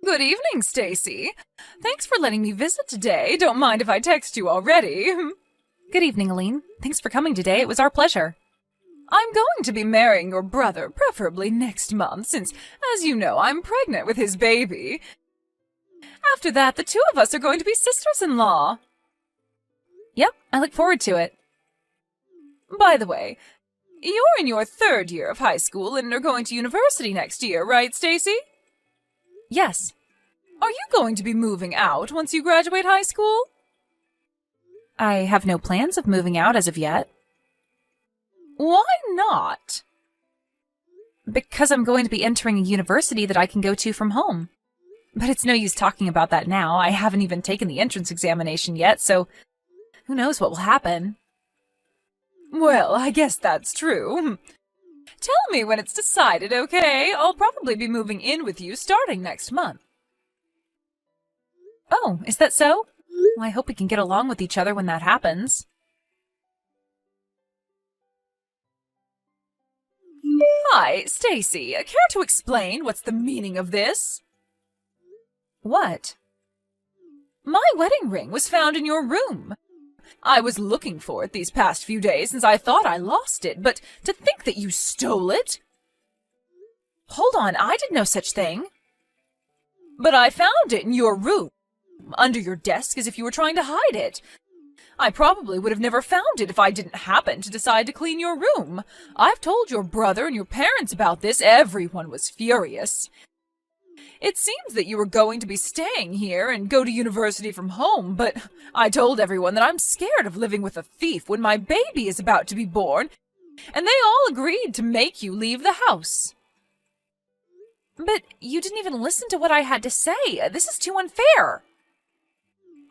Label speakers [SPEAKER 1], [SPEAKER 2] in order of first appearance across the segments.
[SPEAKER 1] Good evening, Stacy. Thanks for letting me visit today. Don't mind if I text you already.
[SPEAKER 2] Good evening, Aline. Thanks for coming today. It was our pleasure.
[SPEAKER 1] I'm going to be marrying your brother, preferably next month, since, as you know, I'm pregnant with his baby. After that, the two of us are going to be sisters-in-law.
[SPEAKER 2] Yep, I look forward to it.
[SPEAKER 1] By the way, you're in your third year of high school and are going to university next year, right, Stacy?
[SPEAKER 2] Yes.
[SPEAKER 1] Are you going to be moving out once you graduate high school?
[SPEAKER 2] I have no plans of moving out as of yet.
[SPEAKER 1] Why not?
[SPEAKER 2] Because I'm going to be entering a university that I can go to from home. But it's no use talking about that now. I haven't even taken the entrance examination yet, so who knows what will happen.
[SPEAKER 1] Well, I guess that's true. Tell me when it's decided, okay? I'll probably be moving in with you starting next month.
[SPEAKER 2] Oh, is that so? Well, I hope we can get along with each other when that happens.
[SPEAKER 1] Hi, Stacy. Care to explain what's the meaning of this?
[SPEAKER 2] What?
[SPEAKER 1] My wedding ring was found in your room. I was looking for it these past few days since I thought I lost it, but to think that you stole it?
[SPEAKER 2] Hold on, I did no such thing.
[SPEAKER 1] But I found it in your room, under your desk as if you were trying to hide it. I probably would have never found it if I didn't happen to decide to clean your room. I've told your brother and your parents about this. Everyone was furious. It seems that you were going to be staying here and go to university from home, but I told everyone that I'm scared of living with a thief when my baby is about to be born, and they all agreed to make you leave the house.
[SPEAKER 2] But you didn't even listen to what I had to say. This is too unfair.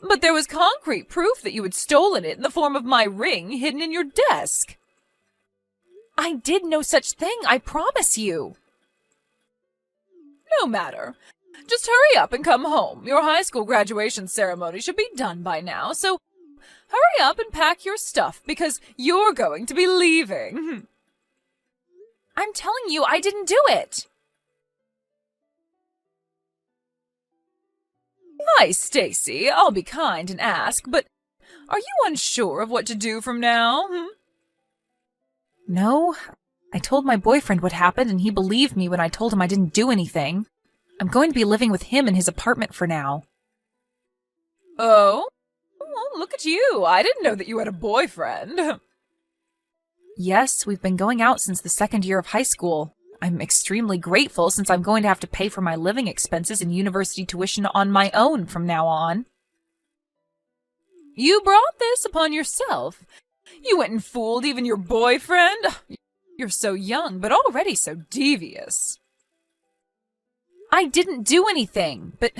[SPEAKER 1] But there was concrete proof that you had stolen it in the form of my ring hidden in your desk.
[SPEAKER 2] I did no such thing, I promise you.
[SPEAKER 1] No matter. Just hurry up and come home. Your high school graduation ceremony should be done by now, so hurry up and pack your stuff because you're going to be leaving.
[SPEAKER 2] I'm telling you, I didn't do it.
[SPEAKER 1] Hi, Stacy. I'll be kind and ask, but are you unsure of what to do from now?
[SPEAKER 2] No. I told my boyfriend what happened, and he believed me when I told him I didn't do anything. I'm going to be living with him in his apartment for now.
[SPEAKER 1] Oh? Well, look at you. I didn't know that you had a boyfriend.
[SPEAKER 2] Yes, we've been going out since the second year of high school. I'm extremely grateful since I'm going to have to pay for my living expenses and university tuition on my own from now on.
[SPEAKER 1] You brought this upon yourself. You went and fooled even your boyfriend. You're so young, but already so devious.
[SPEAKER 2] I didn't do anything, but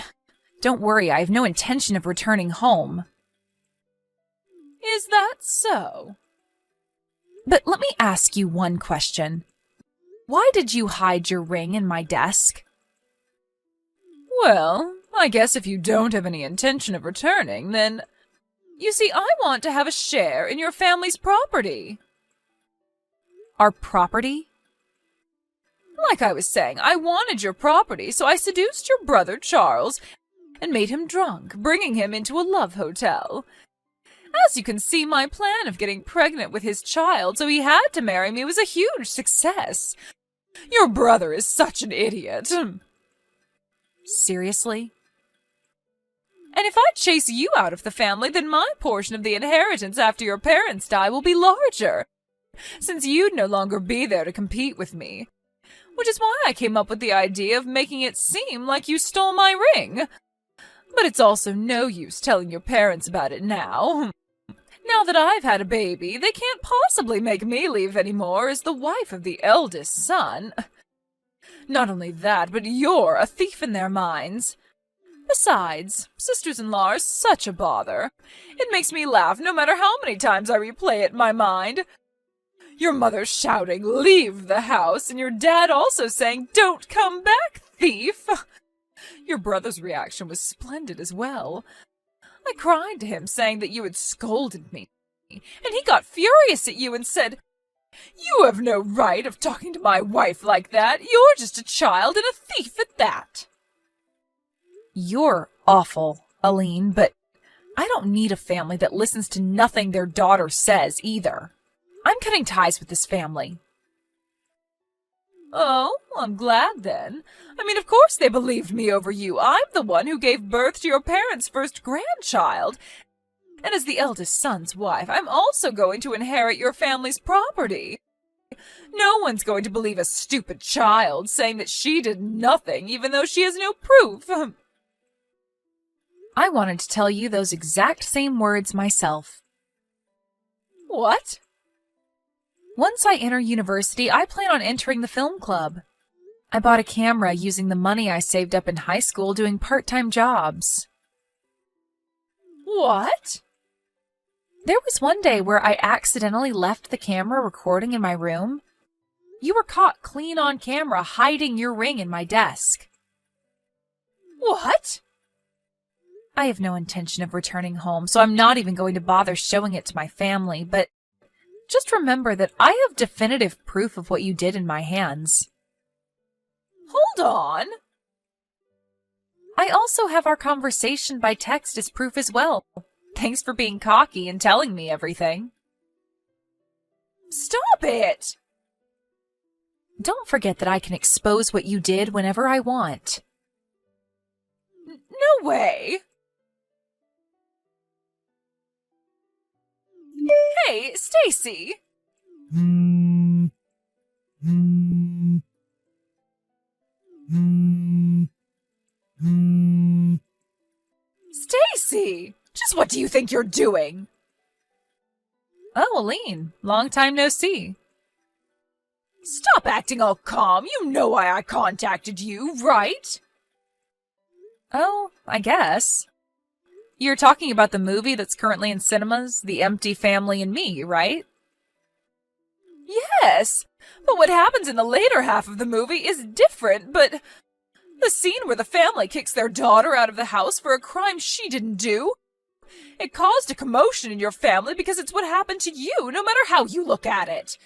[SPEAKER 2] don't worry, I have no intention of returning home.
[SPEAKER 1] Is that so?
[SPEAKER 2] But let me ask you one question. Why did you hide your ring in my desk?
[SPEAKER 1] Well, I guess if you don't have any intention of returning, then... You see, I want to have a share in your family's property.
[SPEAKER 2] Our property?
[SPEAKER 1] Like I was saying, I wanted your property, so I seduced your brother, Charles, and made him drunk, bringing him into a love hotel. As you can see, my plan of getting pregnant with his child so he had to marry me was a huge success. Your brother is such an idiot.
[SPEAKER 2] Seriously?
[SPEAKER 1] And if I chase you out of the family, then my portion of the inheritance after your parents die will be larger, since you'd no longer be there to compete with me. Which is why I came up with the idea of making it seem like you stole my ring. But it's also no use telling your parents about it now. Now that I've had a baby, they can't possibly make me leave anymore as the wife of the eldest son. Not only that, but you're a thief in their minds. Besides, sisters-in-law are such a bother. It makes me laugh no matter how many times I replay it in my mind. Your mother shouting, "Leave the house," and your dad also saying, "Don't come back, thief." Your brother's reaction was splendid as well. I cried to him, saying that you had scolded me, and he got furious at you and said, "You have no right of talking to my wife like that. You're just a child and a thief at that."
[SPEAKER 2] You're awful, Aline, but I don't need a family that listens to nothing their daughter says either. I'm cutting ties with this family.
[SPEAKER 1] Oh, I'm glad then. I mean, of course they believed me over you. I'm the one who gave birth to your parents' first grandchild. And as the eldest son's wife, I'm also going to inherit your family's property. No one's going to believe a stupid child saying that she did nothing, even though she has no proof.
[SPEAKER 2] I wanted to tell you those exact same words myself.
[SPEAKER 1] What?
[SPEAKER 2] Once I enter university, I plan on entering the film club. I bought a camera using the money I saved up in high school doing part-time jobs.
[SPEAKER 1] What?
[SPEAKER 2] There was one day where I accidentally left the camera recording in my room. You were caught clean on camera hiding your ring in my desk.
[SPEAKER 1] What?
[SPEAKER 2] I have no intention of returning home, so I'm not even going to bother showing it to my family, but just remember that I have definitive proof of what you did in my hands.
[SPEAKER 1] Hold on.
[SPEAKER 2] I also have our conversation by text as proof as well. Thanks for being cocky and telling me everything.
[SPEAKER 1] Stop it!
[SPEAKER 2] Don't forget that I can expose what you did whenever I want.
[SPEAKER 1] No way! Hey, Stacy! Stacy! Just what do you think you're doing?
[SPEAKER 2] Oh, Aline, long time no see.
[SPEAKER 1] Stop acting all calm. You know why I contacted you, right?
[SPEAKER 2] Oh, I guess. You're talking about the movie that's currently in cinemas, The Empty Family and Me, right?
[SPEAKER 1] Yes, but what happens in the later half of the movie is different, but the scene where the family kicks their daughter out of the house for a crime she didn't do, it caused a commotion in your family because it's what happened to you, no matter how you look at it.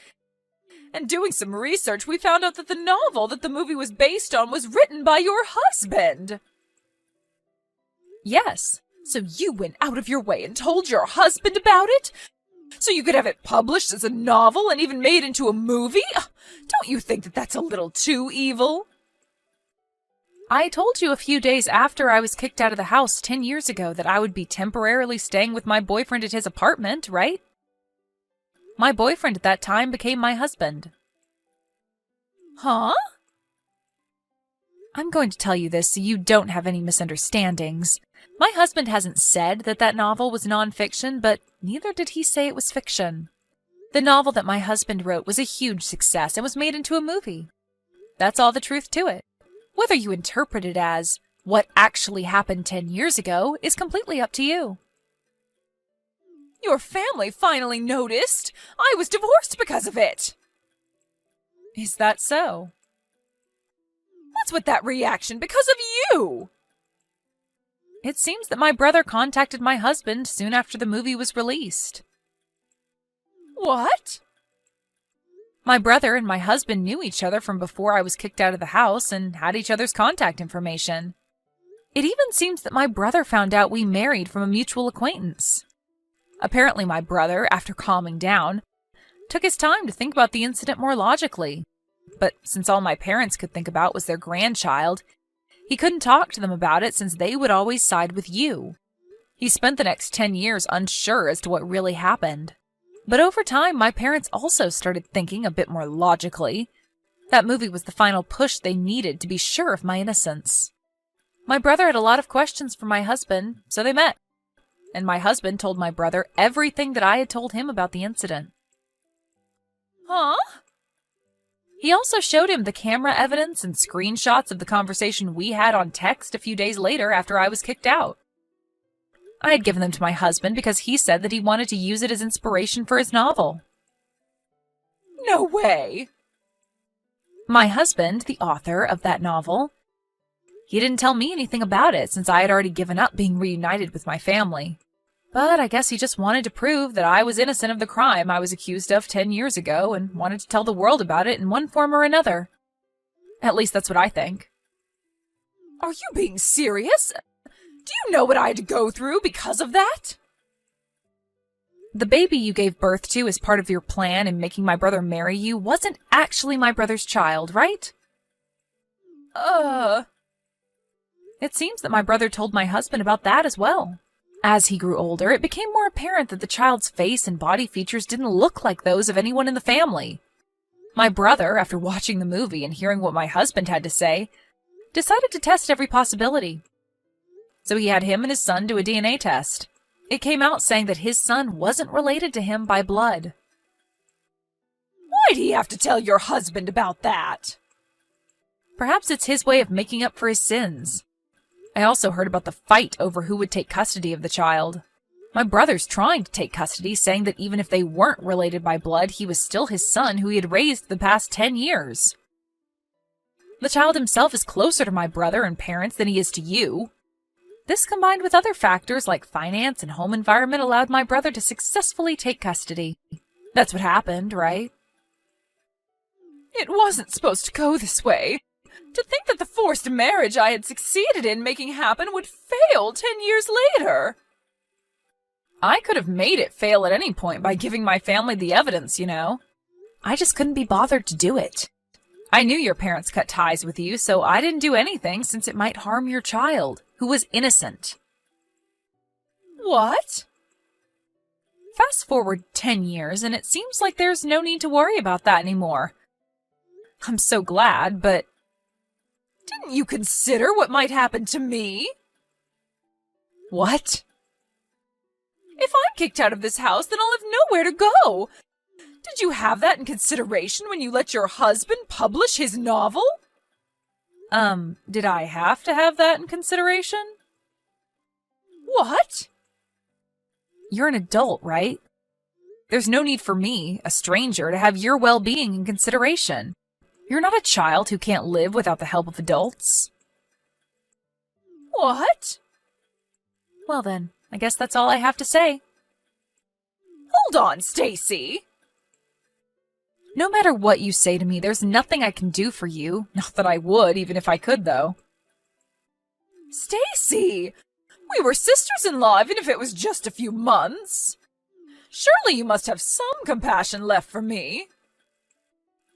[SPEAKER 1] And doing some research, we found out that the novel that the movie was based on was written by your husband.
[SPEAKER 2] Yes.
[SPEAKER 1] So you went out of your way and told your husband about it? So you could have it published as a novel and even made into a movie? Don't you think that that's a little too evil?
[SPEAKER 2] I told you a few days after I was kicked out of the house 10 years ago that I would be temporarily staying with my boyfriend at his apartment, right? My boyfriend at that time became my husband.
[SPEAKER 1] Huh?
[SPEAKER 2] I'm going to tell you this so you don't have any misunderstandings. My husband hasn't said that that novel was nonfiction, but neither did he say it was fiction. The novel that my husband wrote was a huge success and was made into a movie. That's all the truth to it. Whether you interpret it as what actually happened 10 years ago is completely up to you.
[SPEAKER 1] Your family finally noticed. I was divorced because of it.
[SPEAKER 2] Is that so?
[SPEAKER 1] What's with that reaction? Because of you!
[SPEAKER 2] It seems that my brother contacted my husband soon after the movie was released.
[SPEAKER 1] What?
[SPEAKER 2] My brother and my husband knew each other from before I was kicked out of the house and had each other's contact information. It even seems that my brother found out we married from a mutual acquaintance. Apparently my brother, after calming down, took his time to think about the incident more logically. But since all my parents could think about was their grandchild, he couldn't talk to them about it since they would always side with you. He spent the next 10 years unsure as to what really happened. But over time, my parents also started thinking a bit more logically. That movie was the final push they needed to be sure of my innocence. My brother had a lot of questions for my husband, so they met. And my husband told my brother everything that I had told him about the incident.
[SPEAKER 1] Huh?
[SPEAKER 2] He also showed him the camera evidence and screenshots of the conversation we had on text a few days later after I was kicked out. I had given them to my husband because he said that he wanted to use it as inspiration for his novel.
[SPEAKER 1] No way!
[SPEAKER 2] My husband, the author of that novel, he didn't tell me anything about it since I had already given up being reunited with my family. But I guess he just wanted to prove that I was innocent of the crime I was accused of 10 years ago and wanted to tell the world about it in one form or another. At least that's what I think.
[SPEAKER 1] Are you being serious? Do you know what I had to go through because of that?
[SPEAKER 2] The baby you gave birth to as part of your plan in making my brother marry you wasn't actually my brother's child, right? It seems that my brother told my husband about that as well. As he grew older, it became more apparent that the child's face and body features didn't look like those of anyone in the family. My brother, after watching the movie and hearing what my husband had to say, decided to test every possibility. So he had him and his son do a DNA test. It came out saying that his son wasn't related to him by blood.
[SPEAKER 1] Why'd he have to tell your husband about that?
[SPEAKER 2] Perhaps it's his way of making up for his sins. I also heard about the fight over who would take custody of the child. My brother's trying to take custody, saying that even if they weren't related by blood, he was still his son who he had raised the past 10 years. The child himself is closer to my brother and parents than he is to you. This, combined with other factors like finance and home environment, allowed my brother to successfully take custody. That's what happened, right?
[SPEAKER 1] It wasn't supposed to go this way. To think that the forced marriage I had succeeded in making happen would fail 10 years later.
[SPEAKER 2] I could have made it fail at any point by giving my family the evidence, you know. I just couldn't be bothered to do it. I knew your parents cut ties with you, so I didn't do anything since it might harm your child, who was innocent.
[SPEAKER 1] What?
[SPEAKER 2] Fast forward 10 years, and it seems like there's no need to worry about that anymore. I'm so glad, but...
[SPEAKER 1] Didn't you consider what might happen to me?
[SPEAKER 2] What?
[SPEAKER 1] If I'm kicked out of this house, then I'll have nowhere to go. Did you have that in consideration when you let your husband publish his novel?
[SPEAKER 2] Did I have to have that in consideration?
[SPEAKER 1] What?
[SPEAKER 2] You're an adult, right? There's no need for me, a stranger, to have your well-being in consideration. You're not a child who can't live without the help of adults.
[SPEAKER 1] What?
[SPEAKER 2] Well then, I guess that's all I have to say.
[SPEAKER 1] Hold on, Stacy.
[SPEAKER 2] No matter what you say to me, there's nothing I can do for you. Not that I would, even if I could, though.
[SPEAKER 1] Stacy! We were sisters-in-law, even if it was just a few months. Surely you must have some compassion left for me.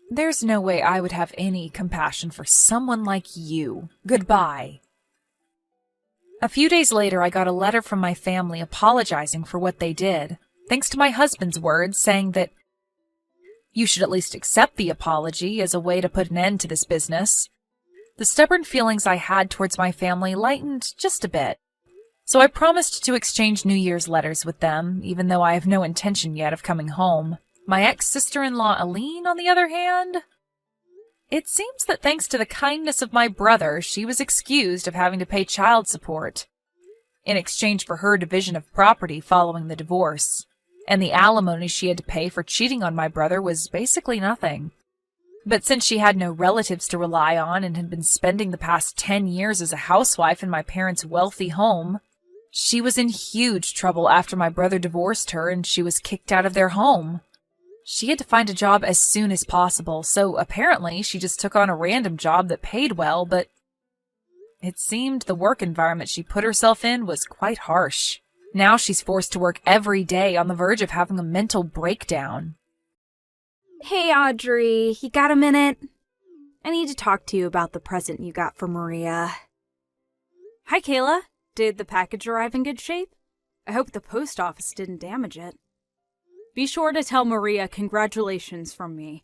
[SPEAKER 2] There's no way I would have any compassion for someone like you. Goodbye. A few days later, I got a letter from my family apologizing for what they did, thanks to my husband's words saying that you should at least accept the apology as a way to put an end to this business. The stubborn feelings I had towards my family lightened just a bit. So I promised to exchange New Year's letters with them, even though I have no intention yet of coming home. My ex-sister-in-law Aline, on the other hand, it seems that thanks to the kindness of my brother, she was excused of having to pay child support in exchange for her division of property following the divorce, and the alimony she had to pay for cheating on my brother was basically nothing. But since she had no relatives to rely on and had been spending the past 10 years as a housewife in my parents' wealthy home, she was in huge trouble after my brother divorced her and she was kicked out of their home. She had to find a job as soon as possible, so apparently she just took on a random job that paid well, but it seemed the work environment she put herself in was quite harsh. Now she's forced to work every day on the verge of having a mental breakdown.
[SPEAKER 3] Hey, Audrey, you got a minute? I need to talk to you about the present you got for Maria. Hi, Kayla. Did the package arrive in good shape? I hope the post office didn't damage it. Be sure to tell Maria congratulations from me.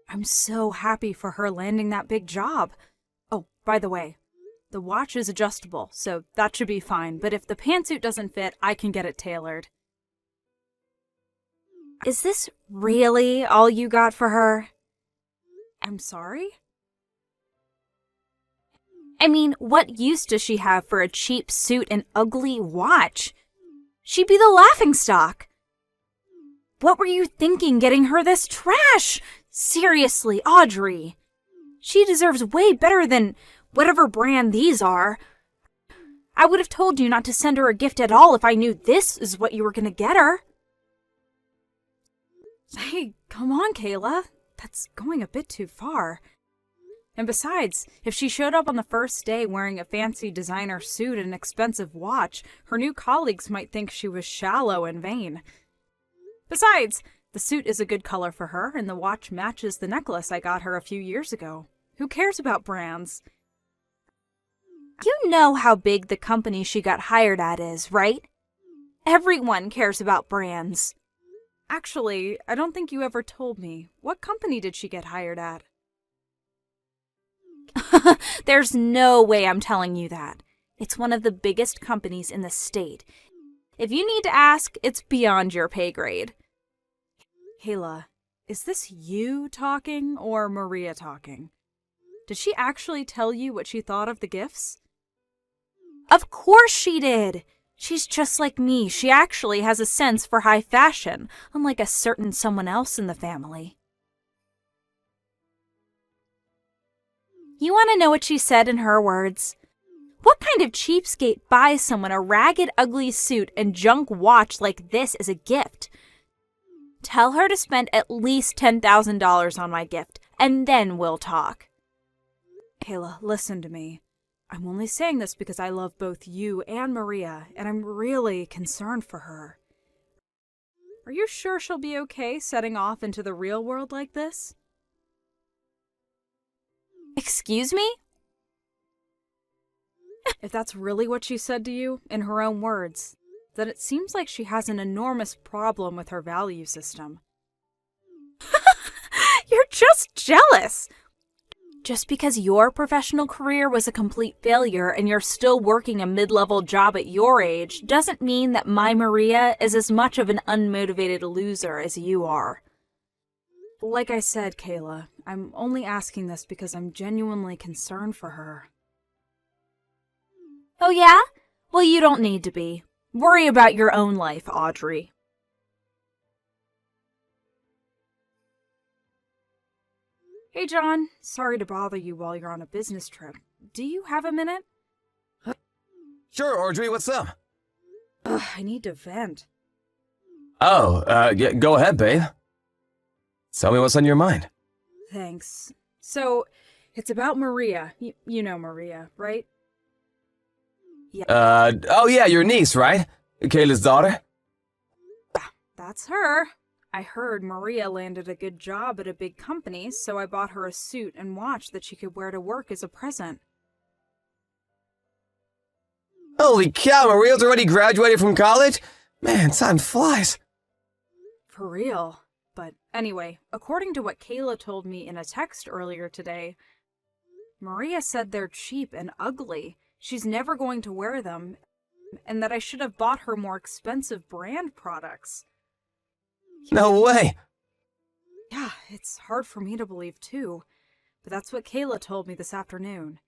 [SPEAKER 3] I'm so happy for her landing that big job. Oh, by the way, the watch is adjustable, so that should be fine, but if the pantsuit doesn't fit, I can get it tailored. Is this really all you got for her? I'm sorry? I mean, what use does she have for a cheap suit and ugly watch? She'd be the laughingstock. What were you thinking getting her this trash? Seriously, Audrey. She deserves way better than whatever brand these are. I would have told you not to send her a gift at all if I knew this is what you were going to get her. Hey, come on, Kayla. That's going a bit too far. And besides, if she showed up on the first day wearing a fancy designer suit and an expensive watch, her new colleagues might think she was shallow and vain. Besides, the suit is a good color for her, and the watch matches the necklace I got her a few years ago. Who cares about brands? You know how big the company she got hired at is, right? Everyone cares about brands. Actually, I don't think you ever told me. What company did she get hired at? There's no way I'm telling you that. It's one of the biggest companies in the state. If you need to ask, it's beyond your pay grade. Kayla, is this you talking or Maria talking? Did she actually tell you what she thought of the gifts? Of course she did! She's just like me. She actually has a sense for high fashion, unlike a certain someone else in the family. You want to know what she said in her words? What kind of cheapskate buys someone a ragged, ugly suit and junk watch like this as a gift? Tell her to spend at least $10,000 on my gift, and then we'll talk. Kayla, listen to me. I'm only saying this because I love both you and Maria, and I'm really concerned for her. Are you sure she'll be okay setting off into the real world like this? Excuse me? If that's really what she said to you, in her own words, then it seems like she has an enormous problem with her value system. You're just jealous! Just because your professional career was a complete failure and you're still working a mid-level job at your age doesn't mean that my Maria is as much of an unmotivated loser as you are. Like I said, Kayla, I'm only asking this because I'm genuinely concerned for her. Oh yeah? Well, you don't need to be. Worry about your own life, Audrey. Hey, John. Sorry to bother you while you're on a business trip. Do you have a minute?
[SPEAKER 4] Sure, Audrey, what's up?
[SPEAKER 3] I need to vent.
[SPEAKER 4] Oh, yeah, go ahead, babe. Tell me what's on your mind.
[SPEAKER 3] Thanks. So, it's about Maria. You know Maria, right? Yeah.
[SPEAKER 4] Oh yeah, your niece, right? Kayla's daughter?
[SPEAKER 3] That's her. I heard Maria landed a good job at a big company, so I bought her a suit and watch that she could wear to work as a present.
[SPEAKER 4] Holy cow, Maria's already graduated from college? Man, time flies.
[SPEAKER 3] For real. But anyway, according to what Kayla told me in a text earlier today, Maria said they're cheap and ugly. She's never going to wear them, and that I should have bought her more expensive brand products.
[SPEAKER 4] No way.
[SPEAKER 3] Yeah, it's hard for me to believe too, but that's what Kayla told me this afternoon.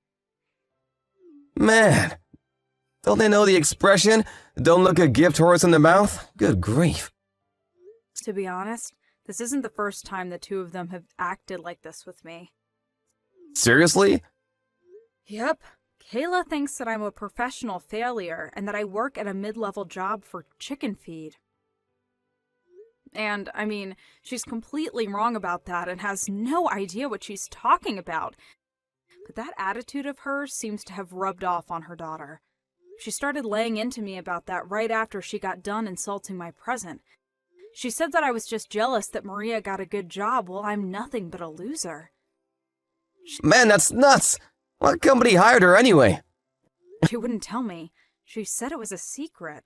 [SPEAKER 4] Man, don't they know the expression, don't look a gift horse in the mouth? Good grief.
[SPEAKER 3] To be honest, this isn't the first time the two of them have acted like this with me.
[SPEAKER 4] Seriously?
[SPEAKER 3] Yep. Kayla thinks that I'm a professional failure and that I work at a mid-level job for chicken feed. And, I mean, she's completely wrong about that and has no idea what she's talking about. But that attitude of hers seems to have rubbed off on her daughter. She started laying into me about that right after she got done insulting my present. She said that I was just jealous that Maria got a good job while I'm nothing but a loser.
[SPEAKER 4] Man, that's nuts. What company hired her anyway?
[SPEAKER 3] She wouldn't tell me. She said it was a secret.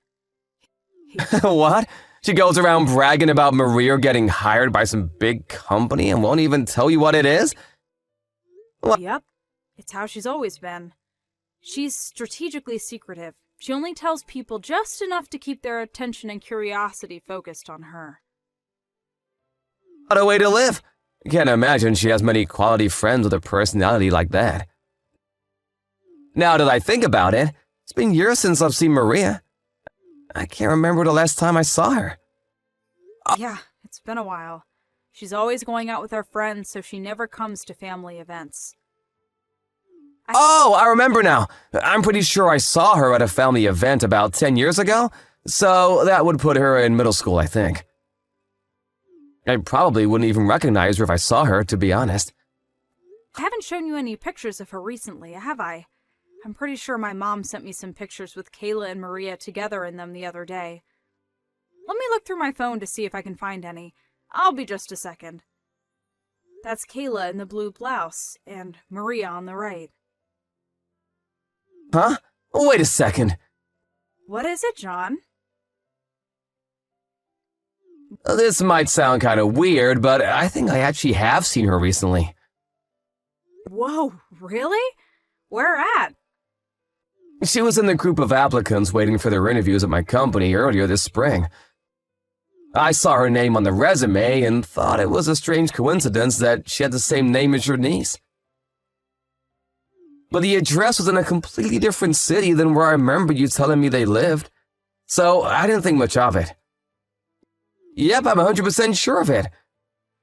[SPEAKER 4] What? She goes around bragging about Maria getting hired by some big company and won't even tell you what it is? What?
[SPEAKER 3] Yep. It's how she's always been. She's strategically secretive. She only tells people just enough to keep their attention and curiosity focused on her.
[SPEAKER 4] What a way to live. Can't imagine she has many quality friends with a personality like that. Now that I think about it, it's been years since I've seen Maria. I can't remember the last time I saw her.
[SPEAKER 3] Yeah, it's been a while. She's always going out with her friends, so she never comes to family events.
[SPEAKER 4] Oh, I remember now. I'm pretty sure I saw her at a family event about 10 years ago, so that would put her in middle school, I think. I probably wouldn't even recognize her if I saw her, to be honest.
[SPEAKER 3] I haven't shown you any pictures of her recently, have I? I'm pretty sure my mom sent me some pictures with Kayla and Maria together in them the other day. Let me look through my phone to see if I can find any. I'll be just a second. That's Kayla in the blue blouse, and Maria on the right.
[SPEAKER 4] Huh? Wait a second.
[SPEAKER 3] What is it, John?
[SPEAKER 4] This might sound kind of weird, but I think I actually have seen her recently.
[SPEAKER 3] Whoa, really? Where at?
[SPEAKER 4] She was in the group of applicants waiting for their interviews at my company earlier this spring. I saw her name on the resume and thought it was a strange coincidence that she had the same name as your niece. But the address was in a completely different city than where I remember you telling me they lived, so I didn't think much of it. Yep, I'm 100% sure of it.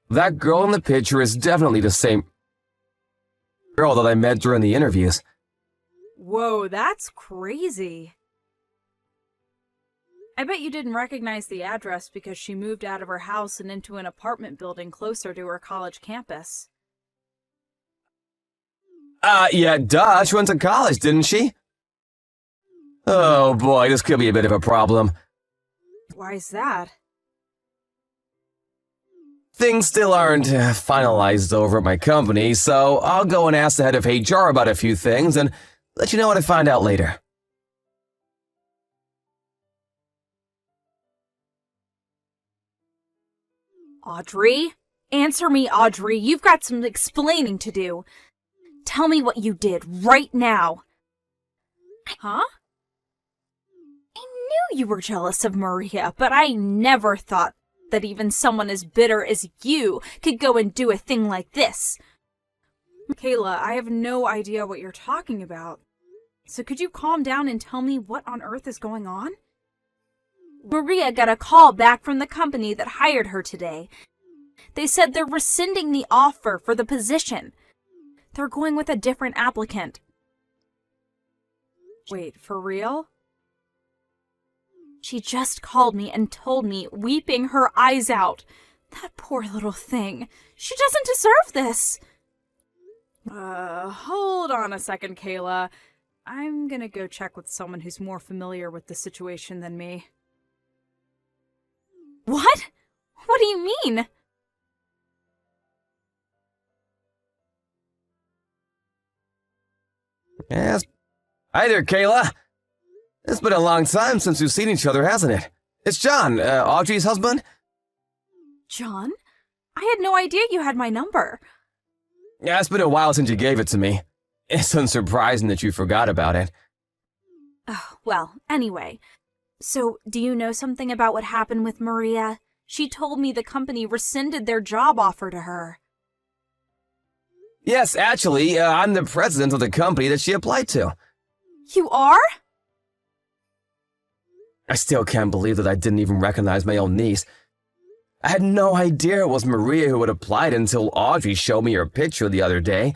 [SPEAKER 4] That girl in the picture is definitely the same girl that I met during the interviews.
[SPEAKER 3] Whoa, that's crazy. I bet you didn't recognize the address because she moved out of her house and into an apartment building closer to her college campus.
[SPEAKER 4] Yeah, duh, she went to college, didn't she? Oh boy, this could be a bit of a problem.
[SPEAKER 3] Why's that?
[SPEAKER 4] Things still aren't finalized over at my company, so I'll go and ask the head of HR about a few things and let you know what I find out later.
[SPEAKER 3] Audrey? Answer me, Audrey. You've got some explaining to do. Tell me what you did right now. Huh? I knew you were jealous of Maria, but I never thought that even someone as bitter as you could go and do a thing like this. Kayla, I have no idea what you're talking about. So could you calm down and tell me what on earth is going on? Maria got a call back from the company that hired her today. They said they're rescinding the offer for the position. They're going with a different applicant. Wait, for real? She just called me and told me, weeping her eyes out. That poor little thing. She doesn't deserve this. Hold on a second, Kayla. I'm gonna go check with someone who's more familiar with the situation than me. What? What do you mean?
[SPEAKER 4] Yes. Hi there, Kayla. It's been a long time since we've seen each other, hasn't it? It's John, Audrey's husband.
[SPEAKER 3] John? I had no idea you had my number.
[SPEAKER 4] Yeah, it's been a while since you gave it to me. It's unsurprising that you forgot about it.
[SPEAKER 3] Oh, well, anyway. So, do you know something about what happened with Maria? She told me the company rescinded their job offer to her.
[SPEAKER 4] Yes, actually, I'm the president of the company that she applied to.
[SPEAKER 3] You are?
[SPEAKER 4] I still can't believe that I didn't even recognize my own niece. I had no idea it was Maria who had applied until Audrey showed me her picture the other day.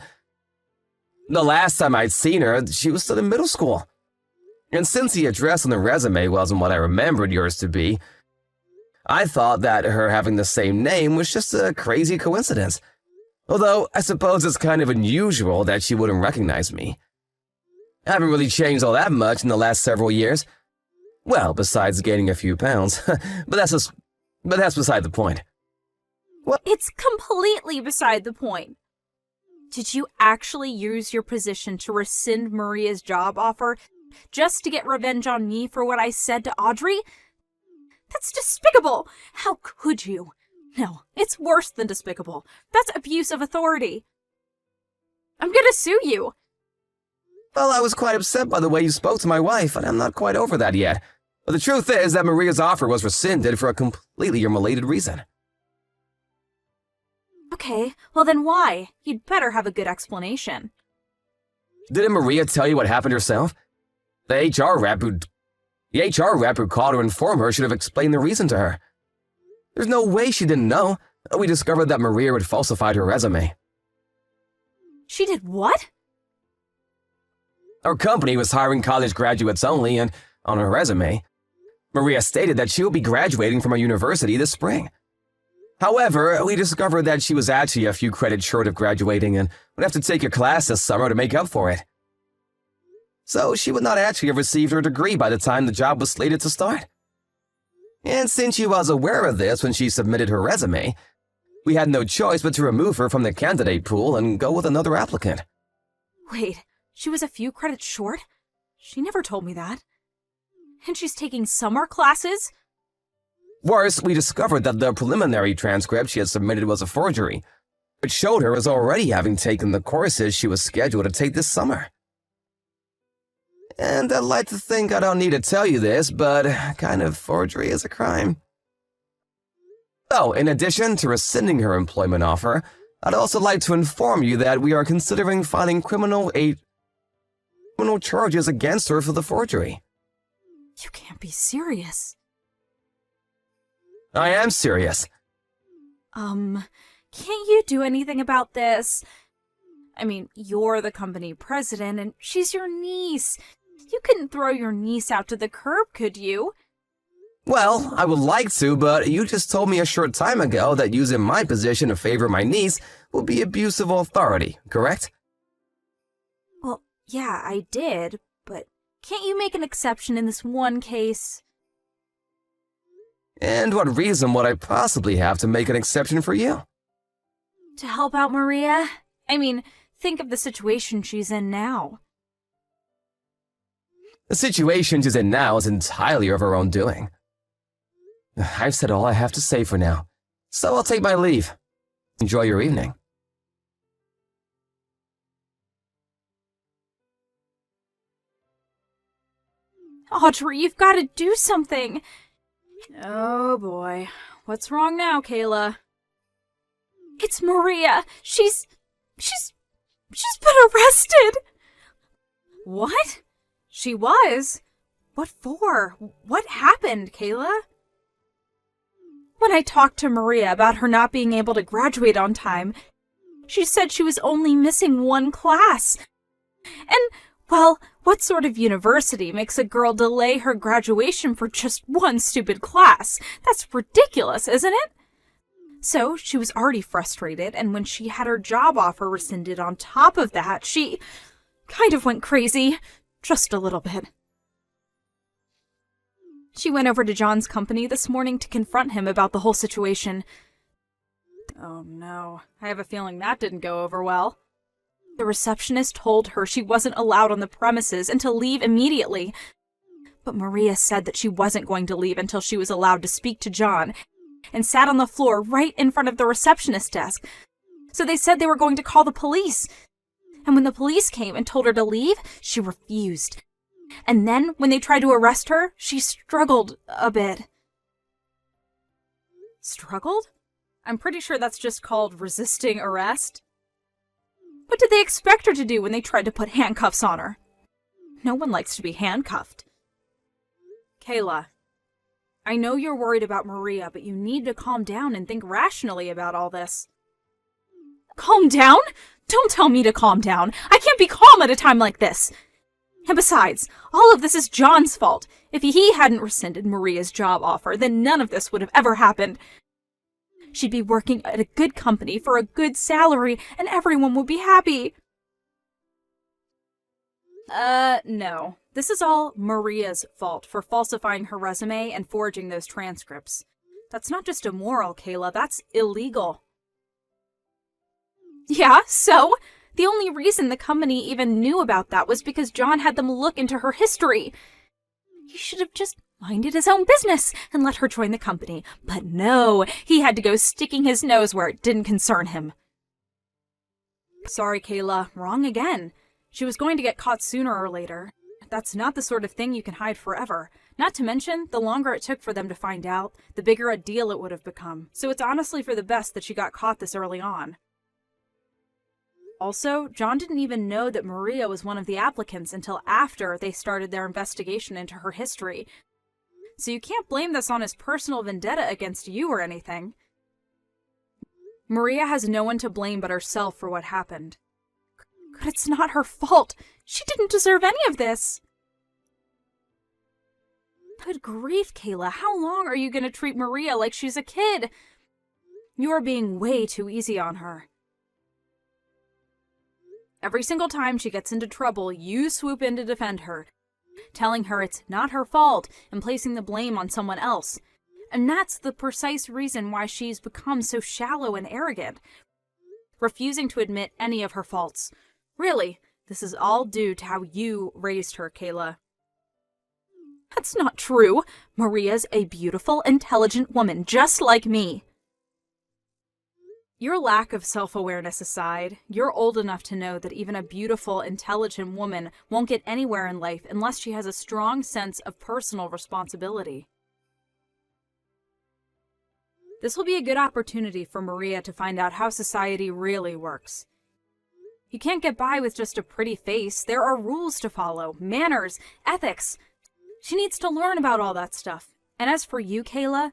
[SPEAKER 4] The last time I'd seen her, she was still in middle school. And since the address on the resume wasn't what I remembered yours to be, I thought that her having the same name was just a crazy coincidence. Although, I suppose it's kind of unusual that she wouldn't recognize me. I haven't really changed all that much in the last several years. Well, besides gaining a few pounds. but that's beside the point.
[SPEAKER 3] What? It's completely beside the point. Did you actually use your position to rescind Maria's job offer just to get revenge on me for what I said to Audrey? That's despicable! How could you? No, it's worse than despicable. That's abuse of authority. I'm gonna sue you.
[SPEAKER 4] Well, I was quite upset by the way you spoke to my wife, and I'm not quite over that yet. But the truth is that Maria's offer was rescinded for a completely unrelated reason.
[SPEAKER 3] Okay, well then why? You'd better have a good explanation.
[SPEAKER 4] Didn't Maria tell you what happened herself? The HR rep who called her and informed her should have explained the reason to her. There's no way she didn't know. We discovered that Maria had falsified her resume.
[SPEAKER 3] She did what?
[SPEAKER 4] Our company was hiring college graduates only, and on her resume, Maria stated that she will be graduating from a university this spring. However, we discovered that she was actually a few credits short of graduating and would have to take a class this summer to make up for it. So she would not actually have received her degree by the time the job was slated to start. And since she was aware of this when she submitted her resume, we had no choice but to remove her from the candidate pool and go with another applicant.
[SPEAKER 3] Wait, she was a few credits short? She never told me that. And she's taking summer classes?
[SPEAKER 4] Worse, we discovered that the preliminary transcript she had submitted was a forgery, which showed her as already having taken the courses she was scheduled to take this summer. And I'd like to think I don't need to tell you this, but kind of forgery is a crime. Oh, in addition to rescinding her employment offer, I'd also like to inform you that we are considering filing criminal charges against her for the forgery.
[SPEAKER 3] You can't be serious.
[SPEAKER 4] I am serious.
[SPEAKER 3] Can't you do anything about this? I mean, you're the company president and she's your niece. You couldn't throw your niece out to the curb, could you?
[SPEAKER 4] Well, I would like to, but you just told me a short time ago that using my position to favor my niece will be abuse of authority, correct?
[SPEAKER 3] Well, yeah, I did, but can't you make an exception in this one case?
[SPEAKER 4] And what reason would I possibly have to make an exception for you?
[SPEAKER 3] To help out Maria? I mean, think of the situation she's in now.
[SPEAKER 4] The situation she's in now is entirely of her own doing. I've said all I have to say for now, so I'll take my leave. Enjoy your evening.
[SPEAKER 3] Audrey, you've got to do something. Oh boy. What's wrong now, Kayla? It's Maria. She's been arrested. What? She was? What for? What happened, Kayla? When I talked to Maria about her not being able to graduate on time, she said she was only missing one class. And, well, what sort of university makes a girl delay her graduation for just one stupid class? That's ridiculous, isn't it? So she was already frustrated, and when she had her job offer rescinded on top of that, she kind of went crazy. Just a little bit. She went over to John's company this morning to confront him about the whole situation. Oh no, I have a feeling that didn't go over well. The receptionist told her she wasn't allowed on the premises and to leave immediately. But Maria said that she wasn't going to leave until she was allowed to speak to John, and sat on the floor right in front of the receptionist desk. So they said they were going to call the police. And when the police came and told her to leave, she refused. And then, when they tried to arrest her, she struggled a bit. Struggled? I'm pretty sure that's just called resisting arrest. What did they expect her to do when they tried to put handcuffs on her? No one likes to be handcuffed. Kayla, I know you're worried about Maria, but you need to calm down and think rationally about all this. Calm down? Don't tell me to calm down. I can't be calm at a time like this. And besides, all of this is John's fault. If he hadn't rescinded Maria's job offer, then none of this would have ever happened. She'd be working at a good company for a good salary, and everyone would be happy. No. This is all Maria's fault for falsifying her resume and forging those transcripts. That's not just immoral, Kayla. That's illegal. Yeah, so? The only reason the company even knew about that was because John had them look into her history. He should have just minded his own business and let her join the company. But no, he had to go sticking his nose where it didn't concern him. Sorry, Kayla, wrong again. She was going to get caught sooner or later. That's not the sort of thing you can hide forever. Not to mention, the longer it took for them to find out, the bigger a deal it would have become. So it's honestly for the best that she got caught this early on. Also, John didn't even know that Maria was one of the applicants until after they started their investigation into her history. So you can't blame this on his personal vendetta against you or anything. Maria has no one to blame but herself for what happened. But it's not her fault. She didn't deserve any of this. Good grief, Kayla. How long are you going to treat Maria like she's a kid? You are being way too easy on her. Every single time she gets into trouble, you swoop in to defend her, telling her it's not her fault and placing the blame on someone else. And that's the precise reason why she's become so shallow and arrogant, refusing to admit any of her faults. Really, this is all due to how you raised her, Kayla. That's not true. Maria's a beautiful, intelligent woman, just like me. Your lack of self-awareness aside, you're old enough to know that even a beautiful, intelligent woman won't get anywhere in life unless she has a strong sense of personal responsibility. This will be a good opportunity for Maria to find out how society really works. You can't get by with just a pretty face. There are rules to follow, manners, ethics. She needs to learn about all that stuff. And as for you, Kayla,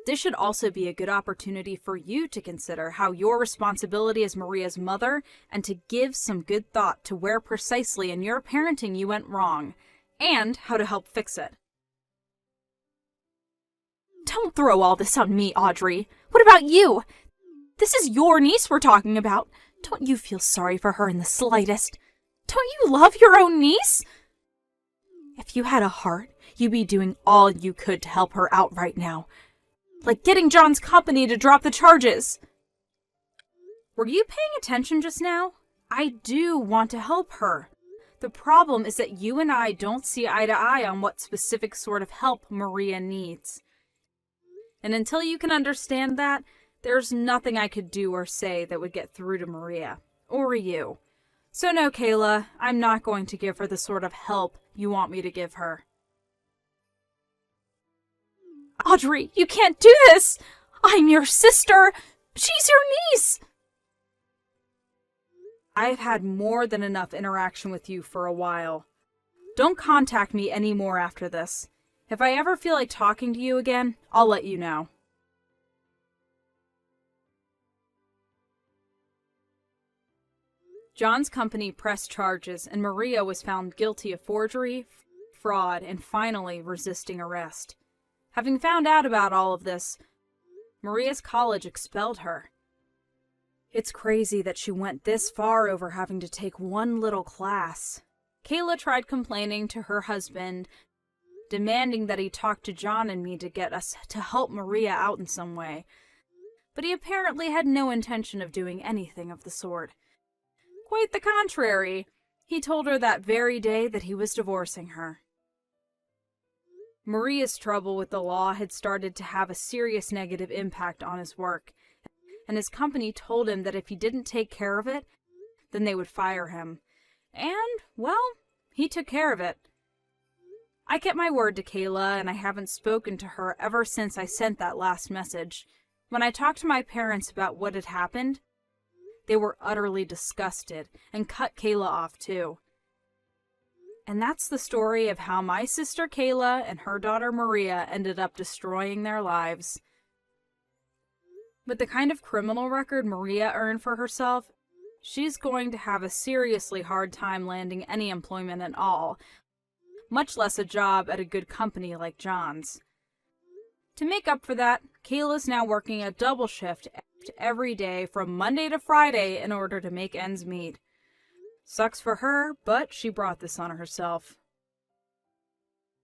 [SPEAKER 3] this should also be a good opportunity for you to consider how your responsibility as Maria's mother and to give some good thought to where precisely in your parenting you went wrong and how to help fix it. Don't throw all this on me, Audrey. What about you? This is your niece we're talking about. Don't you feel sorry for her in the slightest? Don't you love your own niece? If you had a heart, you'd be doing all you could to help her out right now. Like getting John's company to drop the charges. Were you paying attention just now? I do want to help her. The problem is that you and I don't see eye to eye on what specific sort of help Maria needs. And until you can understand that, there's nothing I could do or say that would get through to Maria. Or you. So no, Kayla, I'm not going to give her the sort of help you want me to give her. Audrey, you can't do this! I'm your sister! She's your niece! I've had more than enough interaction with you for a while. Don't contact me anymore after this. If I ever feel like talking to you again, I'll let you know. John's company pressed charges, and Maria was found guilty of forgery, fraud, and finally resisting arrest. Having found out about all of this, Maria's college expelled her. It's crazy that she went this far over having to take one little class. Kayla tried complaining to her husband, demanding that he talk to John and me to get us to help Maria out in some way. But he apparently had no intention of doing anything of the sort. Quite the contrary. He told her that very day that he was divorcing her. Maria's trouble with the law had started to have a serious negative impact on his work, and his company told him that if he didn't take care of it, then they would fire him. And, well, he took care of it. I kept my word to Kayla, and I haven't spoken to her ever since I sent that last message. When I talked to my parents about what had happened, they were utterly disgusted and cut Kayla off too. And that's the story of how my sister Kayla and her daughter Maria ended up destroying their lives. With the kind of criminal record Maria earned for herself, she's going to have a seriously hard time landing any employment at all, much less a job at a good company like John's. To make up for that, Kayla's now working a double shift every day from Monday to Friday in order to make ends meet. Sucks for her, but she brought this on herself.